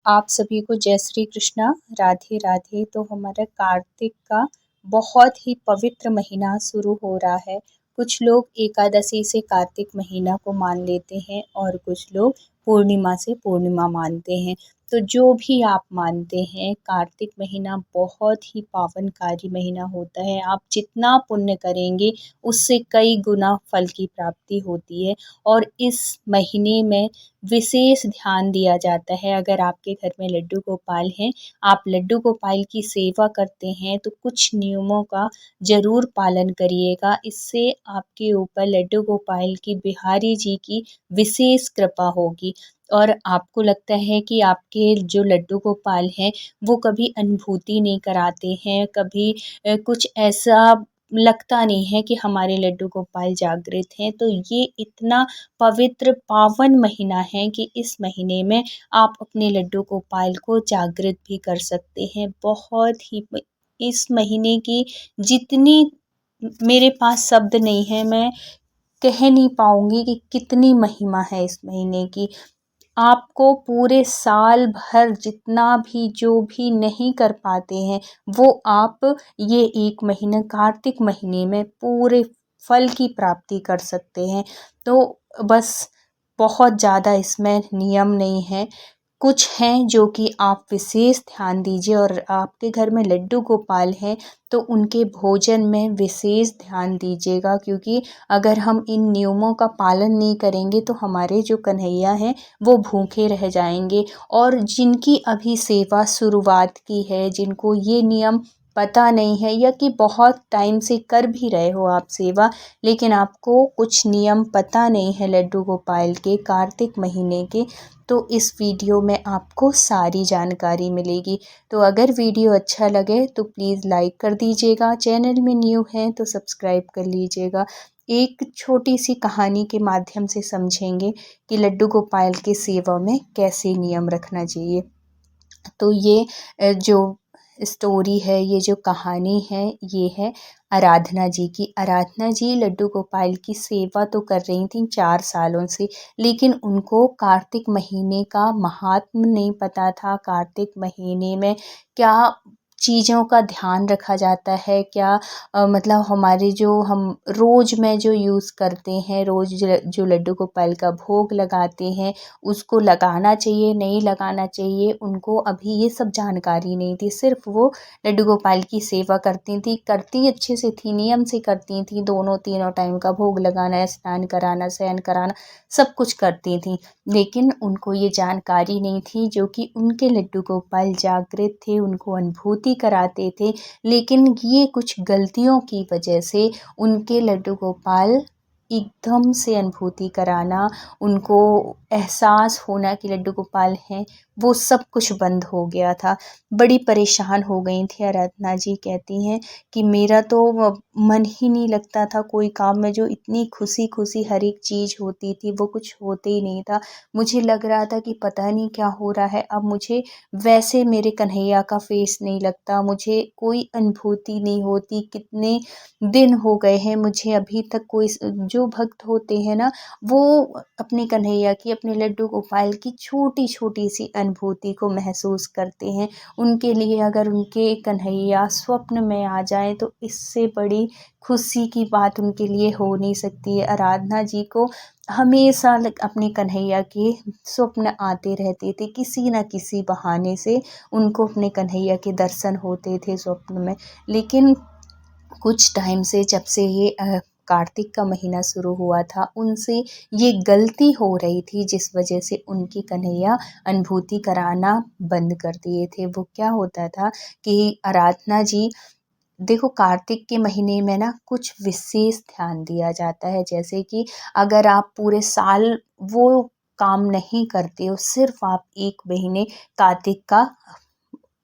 आप सभी को जय श्री कृष्णा, राधे राधे। तो हमारा कार्तिक का बहुत ही पवित्र महीना शुरू हो रहा है। कुछ लोग एकादशी से कार्तिक महीना को मान लेते हैं और कुछ लोग पूर्णिमा से पूर्णिमा मानते हैं। तो जो भी आप मानते हैं, कार्तिक महीना बहुत ही पावनकारी महीना होता है। आप जितना पुण्य करेंगे उससे कई गुना फल की प्राप्ति होती है। और इस महीने में विशेष ध्यान दिया जाता है। अगर आपके घर में लड्डू गोपाल हैं, आप लड्डू गोपाल की सेवा करते हैं तो कुछ नियमों का ज़रूर पालन करिएगा। इससे आपके ऊपर लड्डू गोपाल की बिहारी जी की विशेष कृपा होगी। और आपको लगता है कि आपके जो लड्डू गोपाल हैं वो कभी अनुभूति नहीं कराते हैं, कभी कुछ ऐसा लगता नहीं है कि हमारे लड्डू गोपाल जागृत हैं। तो ये इतना पवित्र पावन महीना है कि इस महीने में आप अपने लड्डू गोपाल को जागृत भी कर सकते हैं। बहुत ही इस महीने की जितनी मेरे पास शब्द नहीं है, मैं कह नहीं पाऊंगी कि कितनी महिमा है इस महीने की। आपको पूरे साल भर जितना भी जो भी नहीं कर पाते हैं वो आप ये एक महीने कार्तिक महीने में पूरे फल की प्राप्ति कर सकते हैं। तो बस बहुत ज़्यादा इसमें नियम नहीं है, कुछ हैं जो कि आप विशेष ध्यान दीजिए। और आपके घर में लड्डू गोपाल हैं तो उनके भोजन में विशेष ध्यान दीजिएगा, क्योंकि अगर हम इन नियमों का पालन नहीं करेंगे तो हमारे जो कन्हैया हैं वो भूखे रह जाएंगे। और जिनकी अभी सेवा शुरुआत की है, जिनको ये नियम पता नहीं है या कि बहुत टाइम से कर भी रहे हो आप सेवा, लेकिन आपको कुछ नियम पता नहीं है लड्डू गोपाल के कार्तिक महीने के, तो इस वीडियो में आपको सारी जानकारी मिलेगी। तो अगर वीडियो अच्छा लगे तो प्लीज़ लाइक कर दीजिएगा, चैनल में न्यू हैं तो सब्सक्राइब कर लीजिएगा। एक छोटी सी कहानी के माध्यम से समझेंगे कि लड्डू गोपाल की सेवा में कैसे नियम रखना चाहिए। तो ये जो स्टोरी है, ये जो कहानी है, ये है आराधना जी की। आराधना जी लड्डू गोपाल की सेवा तो कर रही थी 4 सालों से, लेकिन उनको कार्तिक महीने का महात्म नहीं पता था। कार्तिक महीने में क्या चीज़ों का ध्यान रखा जाता है, क्या मतलब हमारे जो हम रोज़ में जो यूज़ करते हैं, रोज़ जो लड्डू गोपाल का भोग लगाते हैं, उसको लगाना चाहिए नहीं लगाना चाहिए, उनको अभी ये सब जानकारी नहीं थी। सिर्फ वो लड्डू गोपाल की सेवा करती थी, करती अच्छे से थी, नियम से करती थी। दोनों तीनों टाइम का भोग लगाना, स्नान कराना, शयन कराना, सब कुछ करती थी। लेकिन उनको ये जानकारी नहीं थी जो कि उनके लड्डू गोपाल जागृत थे, उनको अनुभूति कराते थे। लेकिन ये कुछ गलतियों की वजह से उनके लड्डू गोपाल एकदम से अनुभूति कराना, उनको एहसास होना कि लड्डू गोपाल हैं, वो सब कुछ बंद हो गया था। बड़ी परेशान हो गई थी आराधना जी। कहती हैं कि मेरा तो मन ही नहीं लगता था कोई काम में, जो इतनी खुशी खुशी हर एक चीज़ होती थी वो कुछ होते ही नहीं था। मुझे लग रहा था कि पता नहीं क्या हो रहा है। अब मुझे वैसे मेरे कन्हैया का फेस नहीं लगता, मुझे कोई अनुभूति नहीं होती। कितने दिन हो गए हैं मुझे अभी तक कोई जो भक्त होते हैं ना, वो अपने कन्हैया की, अपने लड्डू गोपाल की छोटी छोटी सी अनुभूति को महसूस करते हैं। उनके लिए अगर उनके कन्हैया स्वप्न में आ जाए तो इससे बड़ी खुशी की बात उनके लिए हो नहीं सकती है। आराधना जी को हमेशा अपने कन्हैया के स्वप्न आते रहते थे, किसी न किसी बहाने से उनको अपने कन्हैया के दर्शन होते थे स्वप्न में। लेकिन कुछ टाइम से, जब से ये कार्तिक का महीना शुरू हुआ था, उनसे ये गलती हो रही थी जिस वजह से उनकी कन्हैया अनुभूति कराना बंद कर दिए थे। वो क्या होता था कि आराधना जी, देखो कार्तिक के महीने में ना कुछ विशेष ध्यान दिया जाता है। जैसे कि अगर आप पूरे साल वो काम नहीं करते हो, सिर्फ आप 1 महीने कार्तिक का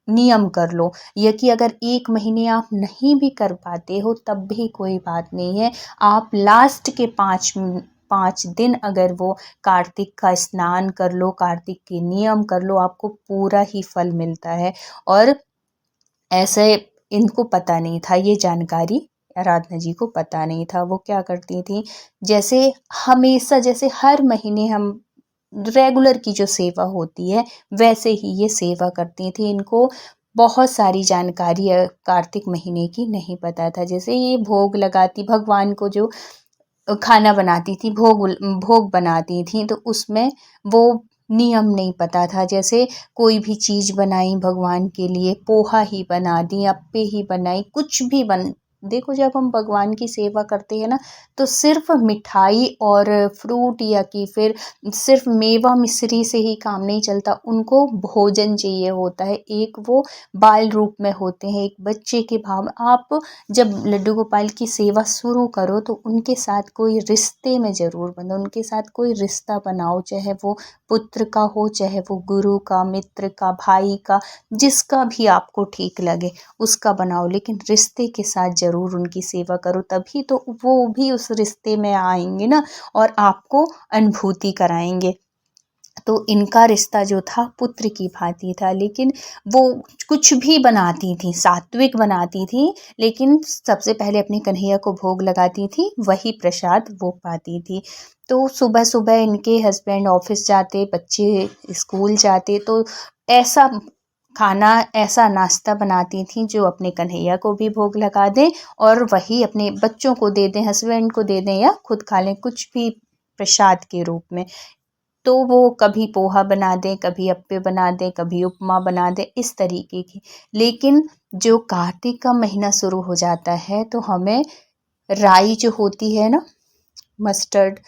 नियम कर लो, या कि अगर 1 महीने आप नहीं भी कर पाते हो तब भी कोई बात नहीं है। आप लास्ट के 5 दिन अगर वो कार्तिक का स्नान कर लो, कार्तिक के नियम कर लो, आपको पूरा ही फल मिलता है। और ऐसे इनको पता नहीं था, ये जानकारी आराधना जी को पता नहीं था। वो क्या करती थी, जैसे हमेशा, जैसे हर महीने हम रेगुलर की जो सेवा होती है वैसे ही ये सेवा करती थी। इनको बहुत सारी जानकारी कार्तिक महीने की नहीं पता था। जैसे ये भोग लगाती भगवान को, जो खाना बनाती थी, भोग बनाती थी, तो उसमें वो नियम नहीं पता था। जैसे कोई भी चीज़ बनाई भगवान के लिए, पोहा ही बना दी, अप्पे ही बनाई, कुछ भी बन देखो, जब हम भगवान की सेवा करते हैं ना, तो सिर्फ मिठाई और फ्रूट या कि फिर सिर्फ मेवा मिश्री से ही काम नहीं चलता। उनको भोजन चाहिए होता है। एक वो बाल रूप में होते हैं, एक बच्चे के भाव में। आप जब लड्डू गोपाल की सेवा शुरू करो तो उनके साथ कोई रिश्ते में ज़रूर बनो, उनके साथ कोई रिश्ता बनाओ, चाहे वो पुत्र का हो, चाहे वो गुरु का, मित्र का, भाई का, जिसका भी आपको ठीक लगे उसका बनाओ, लेकिन रिश्ते के साथ ज़रूर उनकी सेवा करो, तभी तो वो भी उस रिश्ते में आएंगे ना और आपको अनुभूति कराएंगे। तो इनका रिश्ता जो था पुत्र की भांति था, लेकिन वो कुछ भी बनाती थी, सात्विक बनाती थी, लेकिन सबसे पहले अपने कन्हैया को भोग लगाती थी, वही प्रसाद वो पाती थी। तो सुबह सुबह इनके हस्बैंड ऑफिस जाते, बच्चे स्कूल जाते, तो ऐसा खाना, ऐसा नाश्ता बनाती थी जो अपने कन्हैया को भी भोग लगा दें और वही अपने बच्चों को दे दें, हस्बैंड को दे दें या खुद खा लें, कुछ भी प्रसाद के रूप में। तो वो कभी पोहा बना दें, कभी अप्पे बना दें, कभी उपमा बना दें, इस तरीके की। लेकिन जो कार्तिक का महीना शुरू हो जाता है तो हमें राई जो होती है ना, मस्टर्ड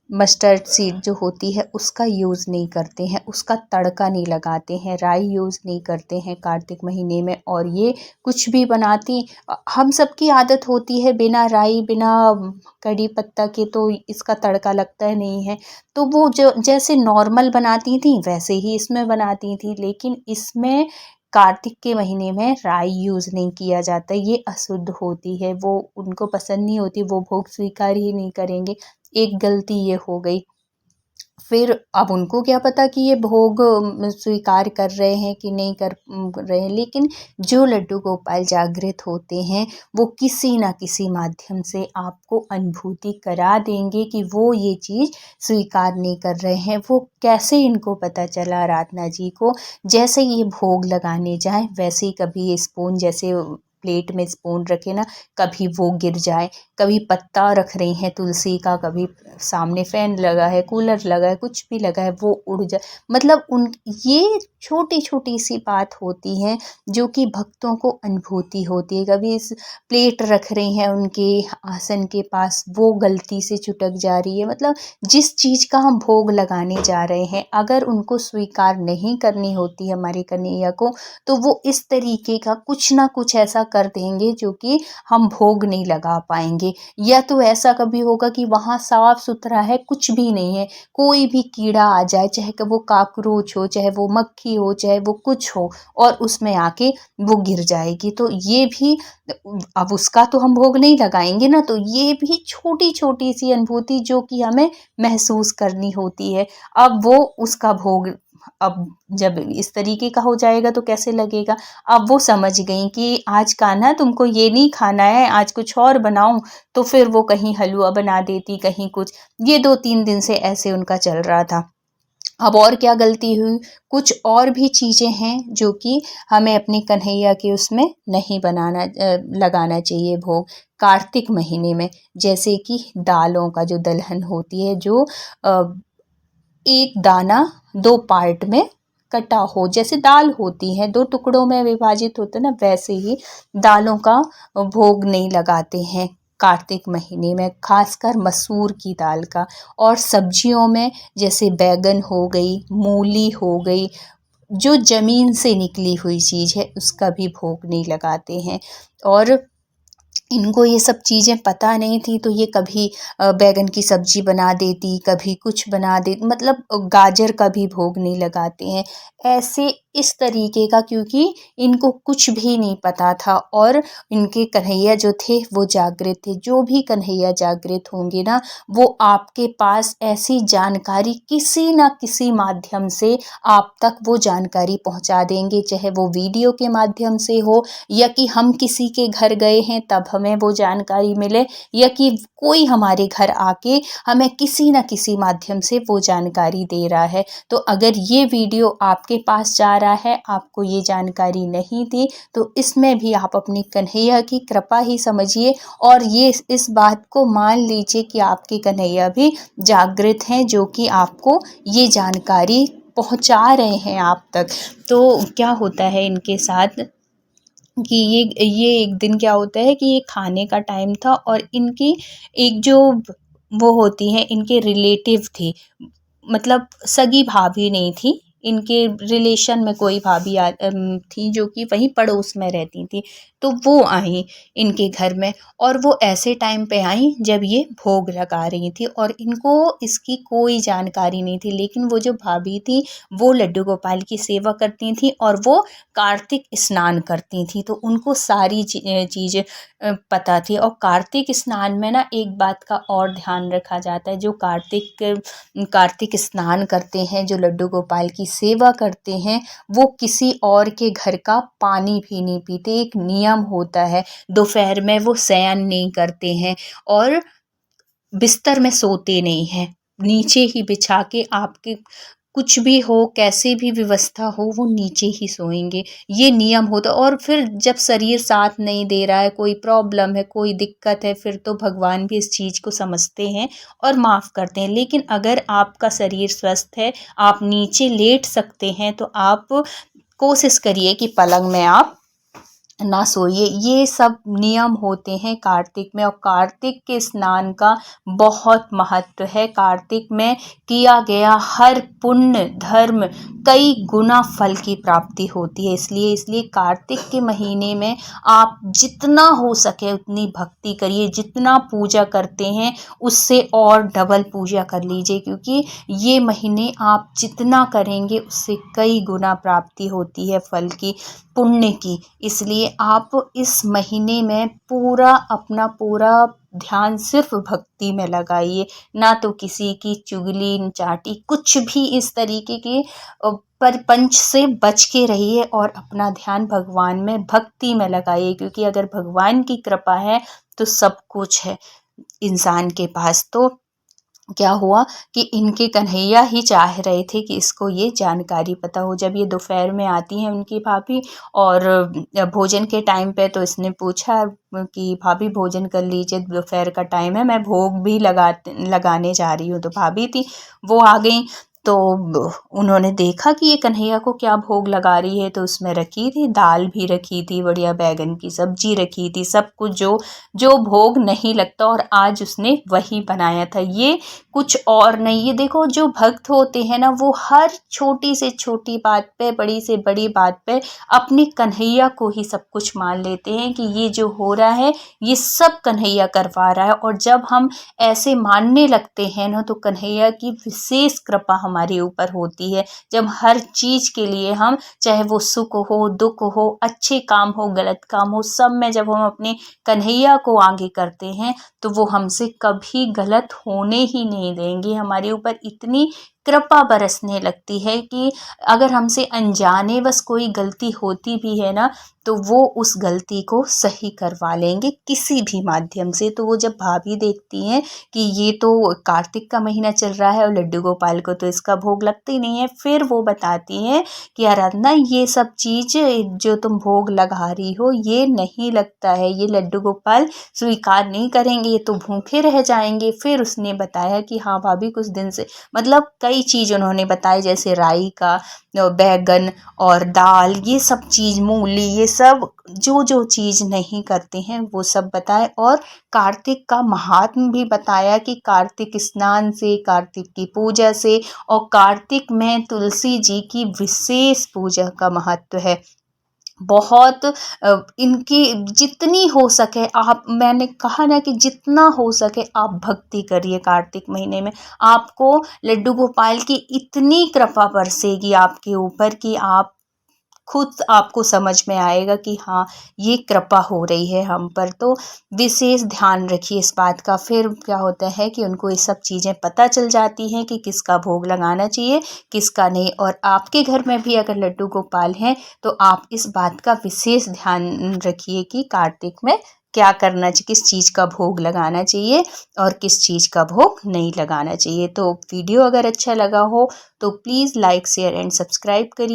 मस्टर्ड सीड जो होती है, उसका यूज़ नहीं करते हैं, उसका तड़का नहीं लगाते हैं, राई यूज़ नहीं करते हैं कार्तिक महीने में। और ये कुछ भी बनाती, हम सबकी आदत होती है बिना राई, बिना कड़ी पत्ता के तो इसका तड़का लगता ही नहीं है। तो वो जो जैसे नॉर्मल बनाती थी वैसे ही इसमें बनाती थी, लेकिन इसमें कार्तिक के महीने में राई यूज़ नहीं किया जाता, ये अशुद्ध होती है, वो उनको पसंद नहीं होती, वो भोग स्वीकार ही नहीं करेंगे। एक गलती ये हो गई। फिर अब उनको क्या पता कि ये भोग स्वीकार कर रहे हैं कि नहीं कर रहे हैं, लेकिन जो लड्डू गोपाल जागृत होते हैं वो किसी ना किसी माध्यम से आपको अनुभूति करा देंगे कि वो ये चीज़ स्वीकार नहीं कर रहे हैं। वो कैसे इनको पता चला आराधना जी को, जैसे ये भोग लगाने जाए वैसे ही कभी ये स्पून, जैसे प्लेट में स्पून रखे ना, कभी वो गिर जाए, कभी पत्ता रख रही हैं तुलसी का, कभी सामने फैन लगा है, कूलर लगा है, कुछ भी लगा है, वो उड़ जाए। मतलब उन ये छोटी छोटी सी बात होती हैं जो कि भक्तों को अनुभूति होती है। कभी इस प्लेट रख रही हैं उनके आसन के पास, वो गलती से चुटक जा रही है। मतलब जिस चीज़ का हम भोग लगाने जा रहे हैं, अगर उनको स्वीकार नहीं करनी होती हमारे कन्हैया को, तो वो इस तरीके का कुछ ना कुछ ऐसा कर देंगे जो कि हम भोग नहीं लगा पाएंगे। या तो ऐसा कभी होगा कि वहाँ साफ सुथरा है, कुछ भी नहीं है, कोई भी कीड़ा आ जाए, चाहे कि वो कॉकरोच हो, चाहे वो मक्खी हो, चाहे वो कुछ हो, और उसमें आके वो गिर जाएगी, तो ये भी, अब उसका तो हम भोग नहीं लगाएंगे ना, तो ये भी छोटी छोटी सी अनुभूति जो कि हमें महसूस करनी होती है। अब वो उसका भोग, अब जब इस तरीके का हो जाएगा तो कैसे लगेगा। अब वो समझ गई कि आज कान्हा तुमको ये नहीं खाना है, आज कुछ और बनाऊं, तो फिर वो कहीं हलवा बना देती, कहीं कुछ। ये 2-3 दिन से ऐसे उनका चल रहा था। अब और क्या गलती हुई, कुछ और भी चीज़ें हैं जो कि हमें अपने कन्हैया के उसमें नहीं बनाना लगाना चाहिए भोग कार्तिक महीने में। जैसे कि दालों का जो दलहन होती है, जो एक दाना 2 पार्ट में कटा हो, जैसे दाल होती है 2 टुकड़ों में विभाजित होता है ना, वैसे ही दालों का भोग नहीं लगाते हैं कार्तिक महीने में, खासकर मसूर की दाल का। और सब्जियों में जैसे बैगन हो गई, मूली हो गई, जो ज़मीन से निकली हुई चीज़ है उसका भी भोग नहीं लगाते हैं। और इनको ये सब चीज़ें पता नहीं थी, तो ये कभी बैगन की सब्जी बना देती, कभी कुछ बना दे, मतलब गाजर का भी भोग नहीं लगाते हैं। ऐसे इस तरीके का, क्योंकि इनको कुछ भी नहीं पता था और इनके कन्हैया जो थे वो जागृत थे। जो भी कन्हैया जागृत होंगे ना, वो आपके पास ऐसी जानकारी किसी ना किसी माध्यम से आप तक वो जानकारी पहुंचा देंगे, चाहे वो वीडियो के माध्यम से हो, या कि हम किसी के घर गए हैं तब हमें वो जानकारी मिले, या कि कोई हमारे घर आके हमें किसी न किसी माध्यम से वो जानकारी दे रहा है। तो अगर ये वीडियो आपके पास जा रहा है, आपको ये जानकारी नहीं थी, तो इसमें भी आप अपनी कन्हैया की कृपा ही समझिए और ये इस बात को मान लीजिए कि आपके कन्हैया भी जागृत हैं, जो कि आपको ये जानकारी पहुंचा रहे हैं आप तक। तो क्या होता है इनके साथ कि ये एक दिन क्या होता है कि ये खाने का टाइम था और इनकी एक जो वो होती हैं, इनके रिलेटिव थी, मतलब सगी भाभी नहीं थी, इनके रिलेशन में कोई भाभी थी जो कि वहीं पड़ोस में रहती थी। तो वो आई इनके घर में, और वो ऐसे टाइम पे आई जब ये भोग लगा रही थी और इनको इसकी कोई जानकारी नहीं थी। लेकिन वो जो भाभी थी वो लड्डू गोपाल की सेवा करती थी और वो कार्तिक स्नान करती थी, तो उनको सारी चीज़ें पता थी। और कार्तिक स्नान में ना एक बात का और ध्यान रखा जाता है, जो कार्तिक स्नान करते हैं, जो लड्डू गोपाल की सेवा करते हैं, वो किसी और के घर का पानी भी नहीं पीते। एक नियम होता है, दोपहर में वो शयन नहीं करते हैं और बिस्तर में सोते नहीं हैं, नीचे ही बिछा के, आपके कुछ भी हो, कैसे भी व्यवस्था हो, वो नीचे ही सोएंगे, ये नियम होता। और फिर जब शरीर साथ नहीं दे रहा है, कोई प्रॉब्लम है, कोई दिक्कत है, फिर तो भगवान भी इस चीज़ को समझते हैं और माफ़ करते हैं। लेकिन अगर आपका शरीर स्वस्थ है, आप नीचे लेट सकते हैं, तो आप कोशिश करिए कि पलंग में आप ना सोइए। ये सब नियम होते हैं कार्तिक में, और कार्तिक के स्नान का बहुत महत्व है। कार्तिक में किया गया हर पुण्य धर्म कई गुना फल की प्राप्ति होती है। इसलिए कार्तिक के महीने में आप जितना हो सके उतनी भक्ति करिए, जितना पूजा करते हैं उससे और डबल पूजा कर लीजिए, क्योंकि ये महीने आप जितना करेंगे उससे कई गुना प्राप्ति होती है फल की, पुण्य की। इसलिए आप इस महीने में अपना पूरा ध्यान सिर्फ भक्ति में लगाइए, ना तो किसी की चुगली चाटी, कुछ भी इस तरीके के परपंच से बच के रहिए और अपना ध्यान भगवान में, भक्ति में लगाइए। क्योंकि अगर भगवान की कृपा है तो सब कुछ है इंसान के पास। तो क्या हुआ कि इनके कन्हैया ही चाह रहे थे कि इसको ये जानकारी पता हो। जब ये दोपहर में आती हैं उनकी भाभी और भोजन के टाइम पे, तो इसने पूछा कि भाभी भोजन कर लीजिए, दोपहर का टाइम है, मैं भोग भी लगाने जा रही हूँ। तो भाभी थी वो आ गई, तो उन्होंने देखा कि ये कन्हैया को क्या भोग लगा रही है, तो उसमें रखी थी दाल भी रखी थी, बढ़िया बैगन की सब्जी रखी थी, सब कुछ जो जो भोग नहीं लगता, और आज उसने वही बनाया था। ये कुछ और नहीं, ये देखो जो भक्त होते हैं ना, वो हर छोटी से छोटी बात पे, बड़ी से बड़ी बात पे अपने कन्हैया को ही सब कुछ मान लेते हैं कि ये जो हो रहा है ये सब कन्हैया करवा रहा है। और जब हम ऐसे मानने लगते हैं ना, तो कन्हैया की विशेष कृपा हमारे ऊपर होती है। जब हर चीज़ के लिए हम, चाहे वो सुख हो, दुख हो, अच्छे काम हो, गलत काम हो, सब में जब हम अपने कन्हैया को आगे करते हैं, तो वो हमसे कभी गलत होने ही नहीं देंगे। हमारे ऊपर इतनी कृपा बरसने लगती है कि अगर हमसे अनजाने बस कोई गलती होती भी है ना, तो वो उस गलती को सही करवा लेंगे किसी भी माध्यम से। तो वो जब भाभी देखती हैं कि ये तो कार्तिक का महीना चल रहा है और लड्डू गोपाल को तो इसका भोग लगता ही नहीं है, फिर वो बताती हैं कि आराधना, ये सब चीज़ जो तुम भोग लगा रही हो ये नहीं लगता है, ये लड्डू गोपाल स्वीकार नहीं करेंगे, ये तो भूखे रह जाएंगे। फिर उसने बताया कि हाँ भाभी, कुछ दिन से, मतलब कई चीज़ उन्होंने बताई, जैसे राई का, बैगन और दाल, ये सब चीज़, मूली, ये सब जो जो चीज़ नहीं करते हैं वो सब बताए। और कार्तिक का महात्म भी बताया कि कार्तिक स्नान से, कार्तिक की पूजा से, और कार्तिक में तुलसी जी की विशेष पूजा का महत्व है बहुत। इनकी जितनी हो सके आप, मैंने कहा ना कि जितना हो सके आप भक्ति करिए कार्तिक महीने में, आपको लड्डू गोपाल की इतनी कृपा बरसेगी आपके ऊपर कि आप खुद आपको समझ में आएगा कि हाँ ये कृपा हो रही है हम पर। तो विशेष ध्यान रखिए इस बात का। फिर क्या होता है कि उनको ये सब चीज़ें पता चल जाती हैं कि किसका भोग लगाना चाहिए किसका नहीं। और आपके घर में भी अगर लड्डू गोपाल हैं तो आप इस बात का विशेष ध्यान रखिए कि कार्तिक में क्या करना चाहिए, किस चीज़ का भोग लगाना चाहिए और किस चीज़ का भोग नहीं लगाना चाहिए। तो वीडियो अगर अच्छा लगा हो तो please like share and subscribe करिए।